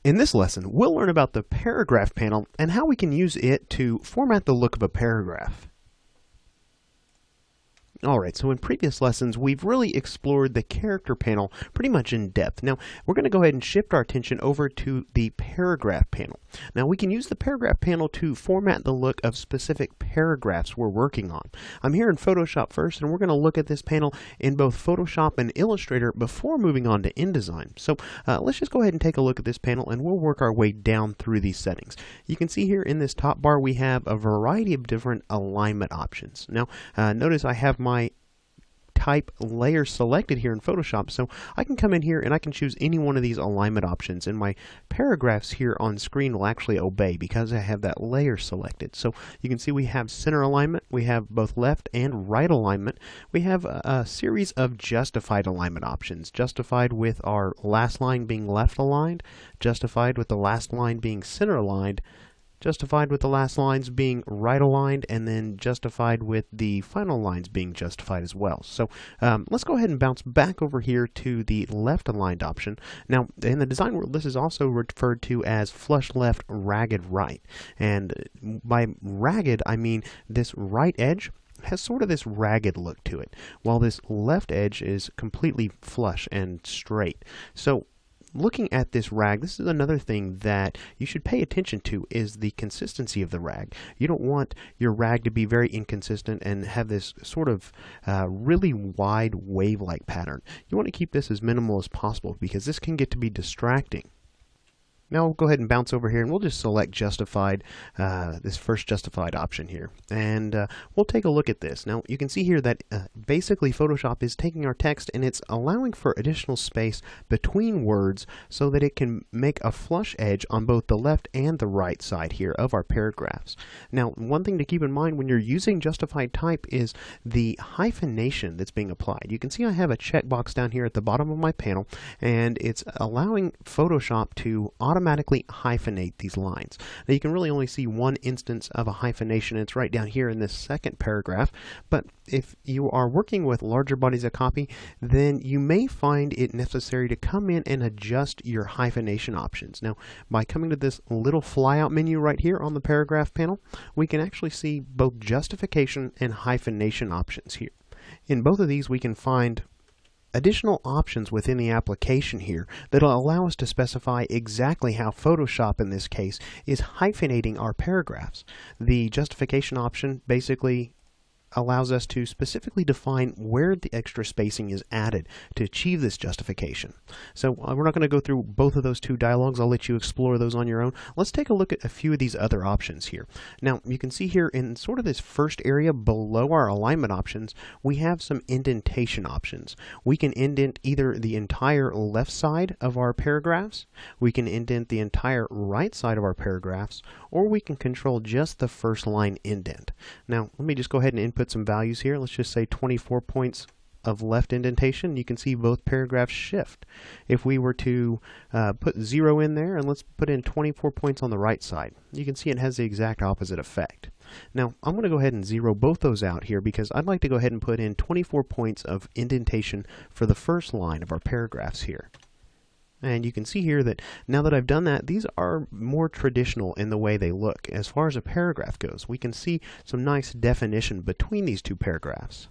In this lesson, we'll learn about the paragraph panel and how we can use it to format the look of a paragraph. Alright, so in previous lessons, we've really explored the character panel pretty much in depth. Now, we're going to go ahead and shift our attention over to the paragraph panel. Now, we can use the paragraph panel to format the look of specific paragraphs we're working on. I'm here in Photoshop first, and we're going to look at this panel in both Photoshop and Illustrator before moving on to InDesign. So, let's just go ahead and take a look at this panel, and we'll work our way down through these settings. You can see here in this top bar, we have a variety of different alignment options. Now, notice I have my type layer selected here in Photoshop, so I can come in here and I can choose any one of these alignment options, and my paragraphs here on screen will actually obey because I have that layer selected. So you can see we have center alignment, we have both left and right alignment, we have a series of justified alignment options, justified with our last line being left aligned, justified with the last line being center aligned, justified with the last lines being right aligned, and then justified with the final lines being justified as well. So let's go ahead and bounce back over here to the left aligned option. Now, in the design world, this is also referred to as flush left, ragged right. And by ragged, I mean this right edge has sort of this ragged look to it, while this left edge is completely flush and straight. So looking at this rag, this is another thing that you should pay attention to, is the consistency of the rag. You don't want your rag to be very inconsistent and have this sort of really wide wave-like pattern. You want to keep this as minimal as possible because this can get to be distracting. Now we'll go ahead and bounce over here and we'll just select justified, this first justified option here. And we'll take a look at this. Now you can see here that basically Photoshop is taking our text and it's allowing for additional space between words so that it can make a flush edge on both the left and the right side here of our paragraphs. Now, one thing to keep in mind when you're using justified type is the hyphenation that's being applied. You can see I have a checkbox down here at the bottom of my panel, and it's allowing Photoshop to automatically hyphenate these lines. Now you can really only see one instance of a hyphenation. It's right down here in this second paragraph, but if you are working with larger bodies of copy, then you may find it necessary to come in and adjust your hyphenation options. Now, by coming to this little flyout menu right here on the paragraph panel, we can actually see both justification and hyphenation options here. In both of these, we can find additional options within the application here that will allow us to specify exactly how Photoshop in this case is hyphenating our paragraphs. The justification option basically allows us to specifically define where the extra spacing is added to achieve this justification. So we're not going to go through both of those two dialogues. I'll let you explore those on your own. Let's take a look at a few of these other options here. Now, you can see here in sort of this first area below our alignment options, we have some indentation options. We can indent either the entire left side of our paragraphs, we can indent the entire right side of our paragraphs, or we can control just the first line indent. Now, let me just go ahead and input some values here. Let's just say 24 points of left indentation. You can see both paragraphs shift. If we were to put 0 in there and let's put in 24 points on the right side, you can see it has the exact opposite effect. Now I'm going to go ahead and zero both those out here because I'd like to go ahead and put in 24 points of indentation for the first line of our paragraphs here. And you can see here that now that I've done that, these are more traditional in the way they look. As far as a paragraph goes, we can see some nice definition between these two paragraphs.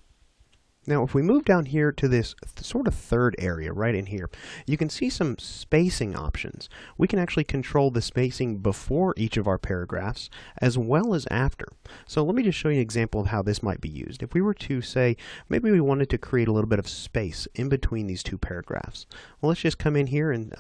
Now, if we move down here to this sort of third area right in here, you can see some spacing options. We can actually control the spacing before each of our paragraphs as well as after. So let me just show you an example of how this might be used. If we were to say, maybe we wanted to create a little bit of space in between these two paragraphs. Well, let's just come in here and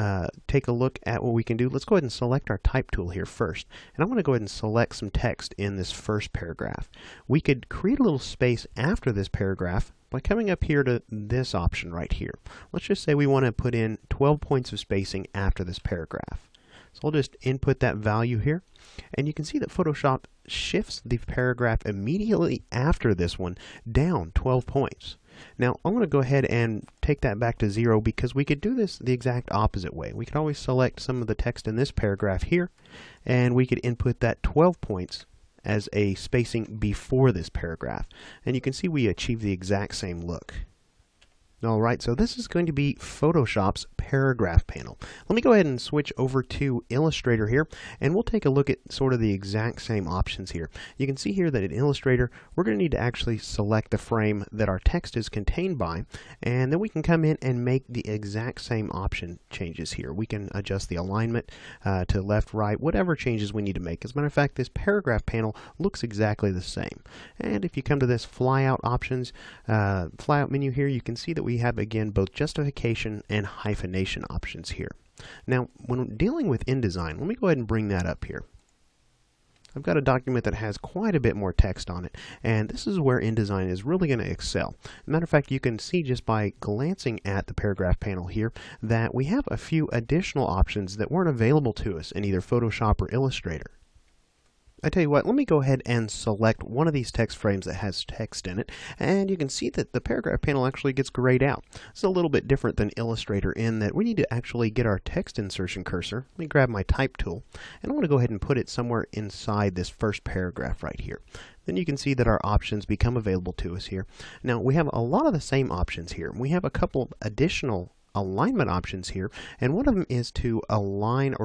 take a look at what we can do. Let's go ahead and select our type tool here first. And I'm going to go ahead and select some text in this first paragraph. We could create a little space after this paragraph by coming up here to this option right here. Let's just say we want to put in 12 points of spacing after this paragraph. So I'll just input that value here, and you can see that Photoshop shifts the paragraph immediately after this one down 12 points. Now I'm going to go ahead and take that back to 0 because we could do this the exact opposite way. We could always select some of the text in this paragraph here, and we could input that 12 points as a spacing before this paragraph, and you can see we achieve the exact same look. Alright, so this is going to be Photoshop's paragraph panel. Let me go ahead and switch over to Illustrator here, and we'll take a look at sort of the exact same options here. You can see here that in Illustrator, we're going to need to actually select the frame that our text is contained by, and then we can come in and make the exact same option changes here. We can adjust the alignment to left, right, whatever changes we need to make. As a matter of fact, this paragraph panel looks exactly the same. And if you come to this flyout options, flyout menu here, you can see that we have again both justification and hyphenation options here. Now, when dealing with InDesign, let me go ahead and bring that up here. I've got a document that has quite a bit more text on it, and this is where InDesign is really going to excel. As a matter of fact, you can see just by glancing at the paragraph panel here that we have a few additional options that weren't available to us in either Photoshop or Illustrator. I tell you what, let me go ahead and select one of these text frames that has text in it, and you can see that the paragraph panel actually gets grayed out. It's a little bit different than Illustrator in that we need to actually get our text insertion cursor. Let me grab my type tool, and I want to go ahead and put it somewhere inside this first paragraph right here. Then you can see that our options become available to us here. Now, we have a lot of the same options here. We have a couple of additional alignment options here, and one of them is to align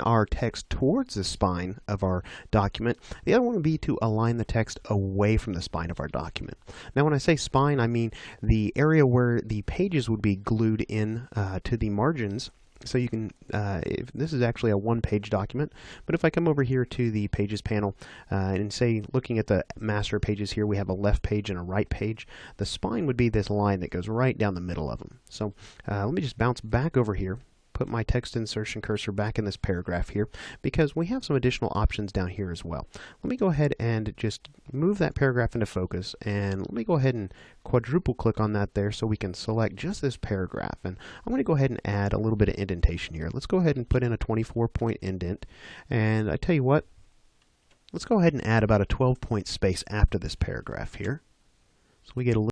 our text towards the spine of our document. The other one would be to align the text away from the spine of our document. Now, when I say spine, I mean the area where the pages would be glued in to the margins. So you can, if this is actually a one-page document, but if I come over here to the Pages panel and say, looking at the master pages here, we have a left page and a right page. The spine would be this line that goes right down the middle of them. So let me just bounce back over here. Put my text insertion cursor back in this paragraph here because we have some additional options down here as well. Let me go ahead and just move that paragraph into focus, and let me go ahead and quadruple click on that there so we can select just this paragraph. And I'm going to go ahead and add a little bit of indentation here. Let's go ahead and put in a 24-point indent, and I tell you what, let's go ahead and add about a 12-point space after this paragraph here. So we get a